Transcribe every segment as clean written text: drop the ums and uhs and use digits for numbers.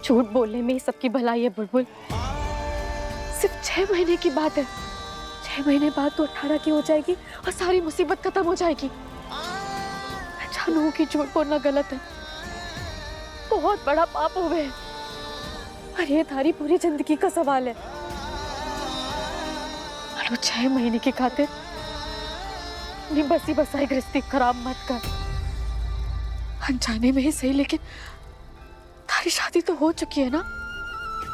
झूठ बोलने में ही सबकी भलाई है बुलबुल। सिर्फ 6 महीने की बात है। 6 महीने बाद तो 18 की हो जाएगी और सारी मुसीबत खत्म हो जाएगी। मैं जानू कि झूठ बोलना गलत है, बहुत बड़ा पाप हो गए, और ये थारी पूरी जिंदगी का सवाल है। और 6 महीने की खातिर अपनी बसी बसाई गृहस्थी खराब मत कर। अनजाने में ही सही, लेकिन थारी शादी तो हो चुकी है ना।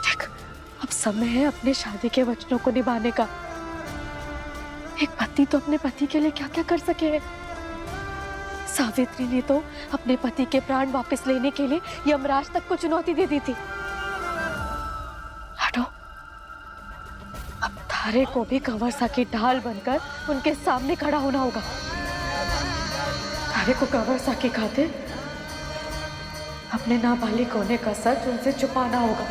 देख, अब समय है अपने शादी के वचनों को निभाने का। एक पति तो अपने पति के लिए क्या क्या कर सके है। सावित्री ने तो अपने पति के प्राण वापस लेने के लिए यमराज तक को चुनौती दे दी थी। हटो, अब थारे को भी कंवरसा की ढाल बनकर उनके सामने खड़ा होना होगा। थारे को कंवरसा की खातिर अपने नाबालिग होने का सच उनसे छुपाना होगा।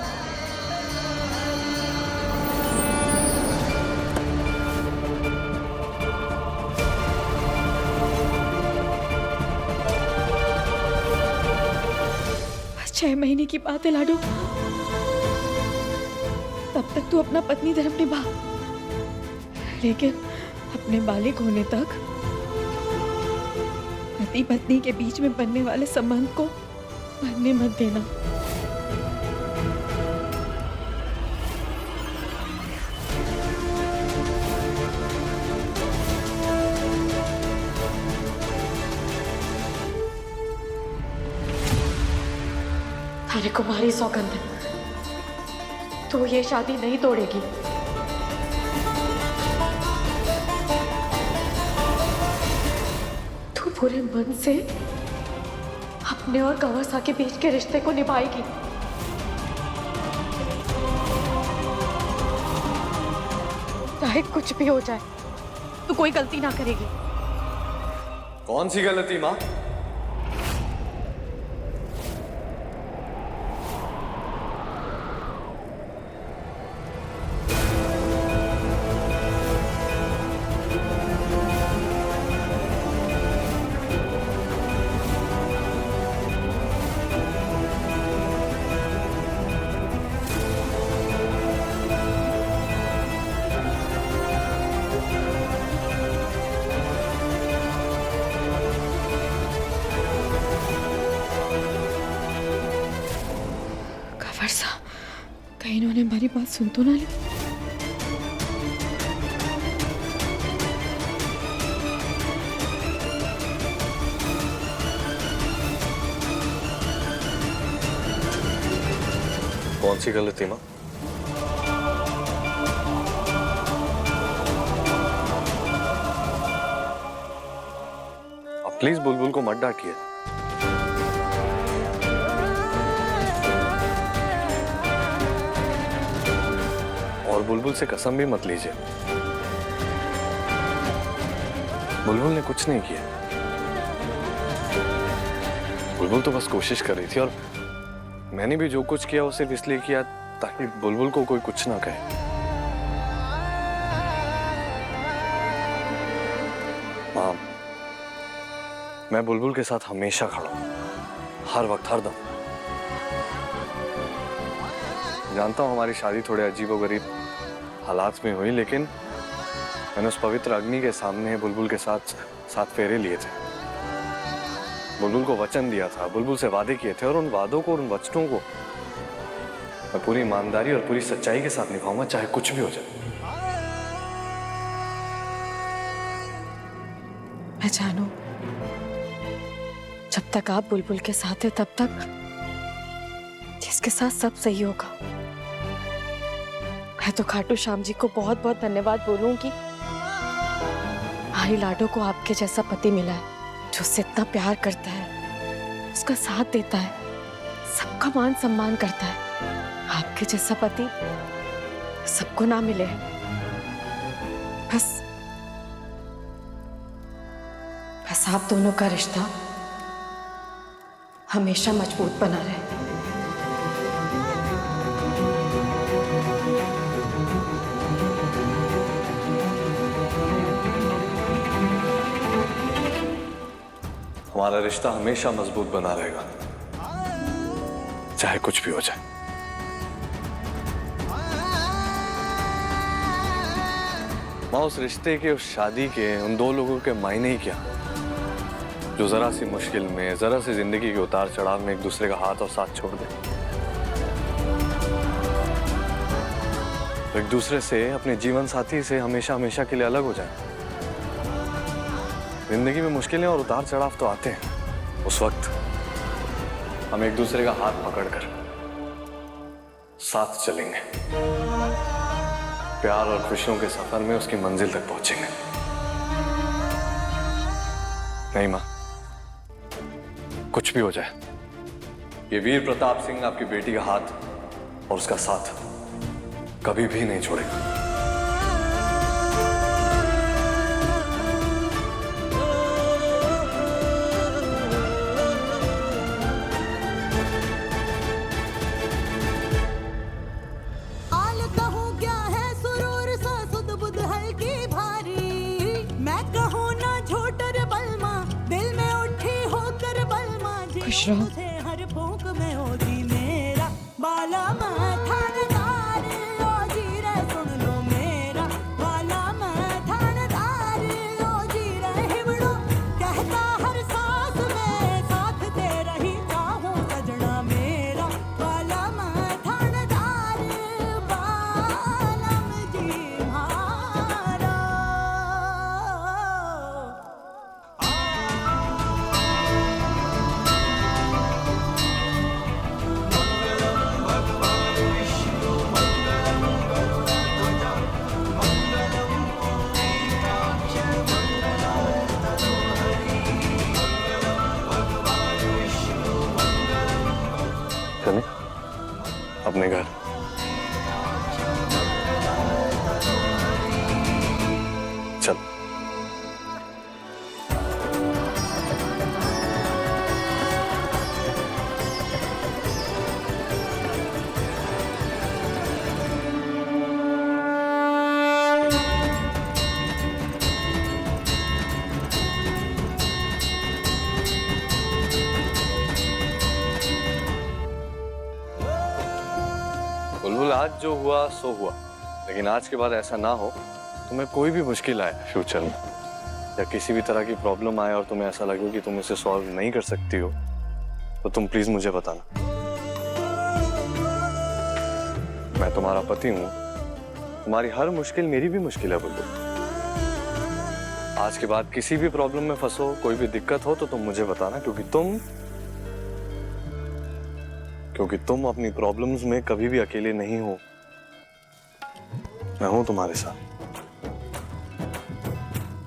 बस 6 महीने की बात है लाडू, तब तक तू अपना पत्नी धर्म निभा, लेकिन अपने बालिग होने तक पति पत्नी के बीच में बनने वाले संबंध को बनने मत देना। थारी कुमारी सौगंध है, तो ये शादी नहीं तोड़ेगी। तू पूरे मन से अपने और कंवरसा के बीच के रिश्ते को निभाएगी। चाहे कुछ भी हो जाए, तू कोई गलती ना करेगी। कौन सी गलती माँ? कंवरसा, कहीं इन्होंने हमारी बात सुन तो ना ली। कौन सी गलती माँ? आप प्लीज बुलबुल को मत डांटिए। और बुलबुल से कसम भी मत लीजिए। बुलबुल ने कुछ नहीं किया। बुलबुल तो बस कोशिश कर रही थी, और मैंने भी जो कुछ किया वो सिर्फ इसलिए किया ताकि बुलबुल को कोई कुछ ना कहे। माँ, मैं बुलबुल के साथ हमेशा खड़ा हूं, हर वक्त, हर दम। जानता हूं हमारी शादी थोड़े अजीबोगरीब हालात में हुई, लेकिन मैंने उस पवित्र अग्नि के सामने बुलबुल के साथ 7 फेरे लिए थे। बुलबुल को वचन दिया था, बुलबुल से वादे किए थे, और उन वादों को और उन वचनों को मैं पूरी ईमानदारी और पूरी सच्चाई के साथ निभाऊंगा, चाहे कुछ भी हो जाए। मैं जानू, जब तक आप बुलबुल के साथ हैं तब तक जिसके साथ सब सही होगा। मैं तो खाटू श्याम जी को बहुत बहुत धन्यवाद बोलूंगी। हमारी लाडो को आपके जैसा पति मिला है, जो उससे इतना प्यार करता है, उसका साथ देता है, सबका मान सम्मान करता है। आपके जैसा पति सबको ना मिले। बस आप दोनों का रिश्ता हमेशा मजबूत बना रहे। हमारा रिश्ता हमेशा मजबूत बना रहेगा, चाहे कुछ भी हो जाए। माँ उस रिश्ते के, उस शादी के, उन दो लोगों के मायने ही क्या, जो जरा सी मुश्किल में, जरा सी जिंदगी के उतार चढ़ाव में एक दूसरे का हाथ और साथ छोड़ दे, एक दूसरे से, अपने जीवन साथी से हमेशा हमेशा के लिए अलग हो जाए। जिंदगी में मुश्किलें और उतार चढ़ाव तो आते हैं, उस वक्त हम एक दूसरे का हाथ पकड़कर साथ चलेंगे, प्यार और खुशियों के सफर में उसकी मंजिल तक पहुंचेंगे। नहीं मां, कुछ भी हो जाए, ये वीर प्रताप सिंह आपकी बेटी का हाथ और उसका साथ कभी भी नहीं छोड़ेगा। खुश चले अपने घर। चल। बुलबुल, आज जो हुआ सो हुआ, लेकिन आज के बाद ऐसा ना हो। तुम्हें कोई भी मुश्किल आए फ्यूचर में, या किसी भी तरह की प्रॉब्लम आए और तुम्हें ऐसा लगे कि तुम इसे सॉल्व नहीं कर सकती हो, तो तुम प्लीज मुझे बताना। मैं तुम्हारा पति हूं, तुम्हारी हर मुश्किल मेरी भी मुश्किल है बुलबुल। आज के बाद किसी भी प्रॉब्लम में फंसो, कोई भी दिक्कत हो, तो तुम मुझे बताना, क्योंकि तुम अपनी प्रॉब्लम्स में कभी भी अकेले नहीं हो। मैं हूं तुम्हारे साथ,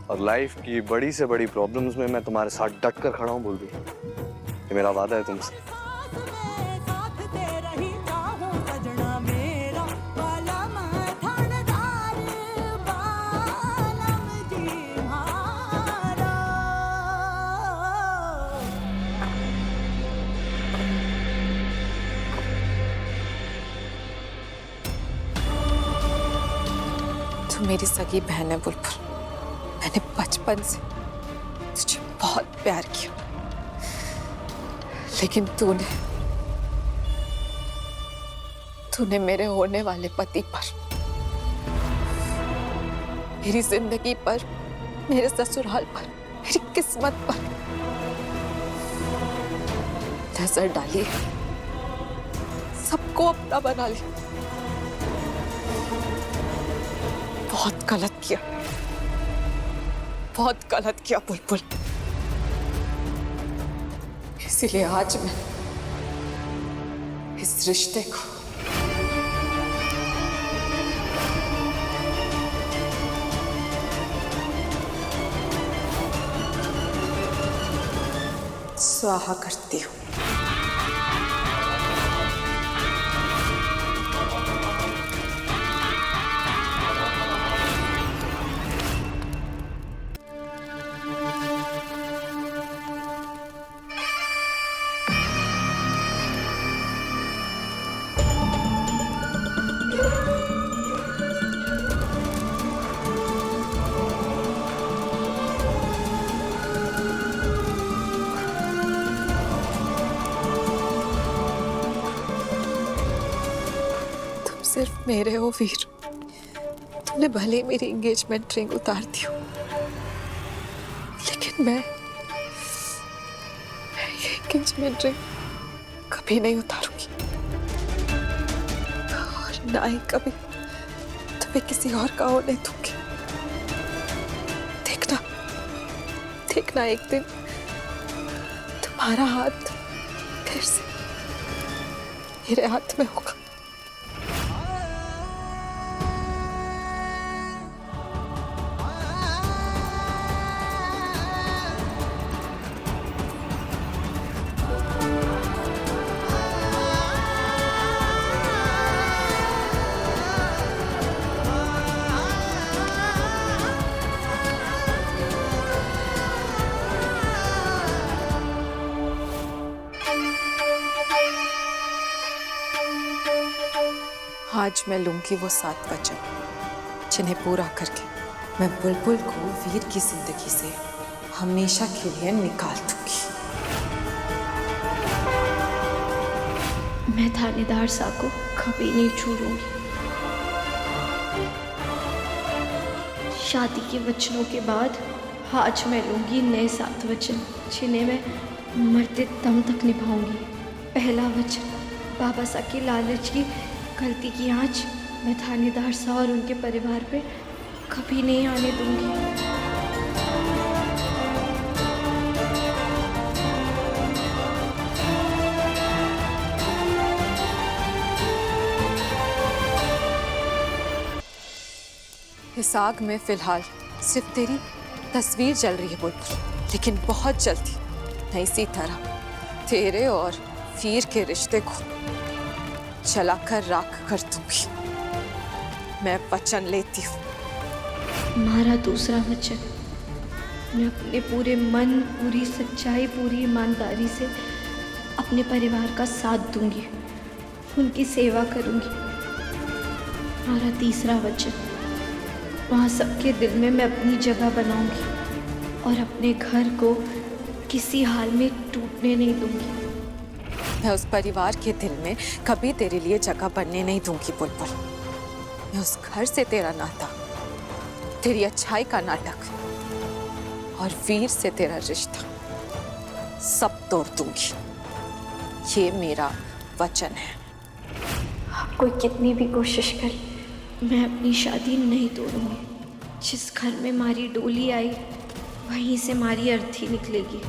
और लाइफ की बड़ी से बड़ी प्रॉब्लम्स में मैं तुम्हारे साथ डट कर खड़ा हूं बुलबुल। ये मेरा वादा है तुमसे। तू मेरी सगी बहन है बुलबुल। मैंने बचपन से तुझे बहुत प्यार किया, लेकिन तूने मेरे होने वाले पति पर, मेरी जिंदगी पर, मेरे ससुराल पर, मेरी किस्मत पर नजर डाली, सबको अपना बना लिया। बहुत गलत किया, बहुत गलत किया बुलबुल। इसीलिए आज मैं इस रिश्ते को स्वाहा करती हूँ। सिर्फ मेरे हो वीर, तुम तुमने भले मेरी एंगेजमेंट रिंग उतार दी हो, लेकिन मैं ये एंगेजमेंट रिंग कभी नहीं उतारूंगी, और ना ही कभी तुम्हें किसी और का होने दूंगी। देखना देखना, एक दिन तुम्हारा हाथ फिर से मेरे हाथ में होगा। आज मैं लूंगी वो 7 वचन, जिन्हें पूरा करके मैं बुलबुल को वीर की जिंदगी से हमेशा के लिए निकाल दूंगी। मैं थानेदार सा को कभी नहीं छोड़ूंगी। शादी के वचनों के बाद आज मैं लूंगी नए 7 वचन, जिन्हें मैं मरते दम तक निभाऊंगी। पहला वचन, बाबा सा की लालच की गलती की आंच मैं थानेदार सा और उनके परिवार पे कभी नहीं आने दूंगी। इस आग में फिलहाल सिर्फ तेरी तस्वीर जल रही है बुलबुल, लेकिन बहुत जल्दी मैं इसी तरह तेरे और वीर के रिश्ते को जलाकर राख कर दूंगी। मैं वचन लेती हूँ। हमारा दूसरा वचन, मैं अपने पूरे मन, पूरी सच्चाई, पूरी ईमानदारी से अपने परिवार का साथ दूंगी, उनकी सेवा करूंगी। हमारा तीसरा वचन, वहाँ सबके दिल में मैं अपनी जगह बनाऊंगी और अपने घर को किसी हाल में टूटने नहीं दूंगी। मैं उस परिवार के दिल में कभी तेरे लिए जगह बनने नहीं दूंगी बुलबुल। मैं उस घर से तेरा नाता, तेरी अच्छाई का नाटक और वीर से तेरा रिश्ता सब तोड़ दूंगी। ये मेरा वचन है। कोई कितनी भी कोशिश करे, मैं अपनी शादी नहीं तोड़ूंगी। जिस घर में हमारी डोली आई, वहीं से हमारी अर्थी निकलेगी।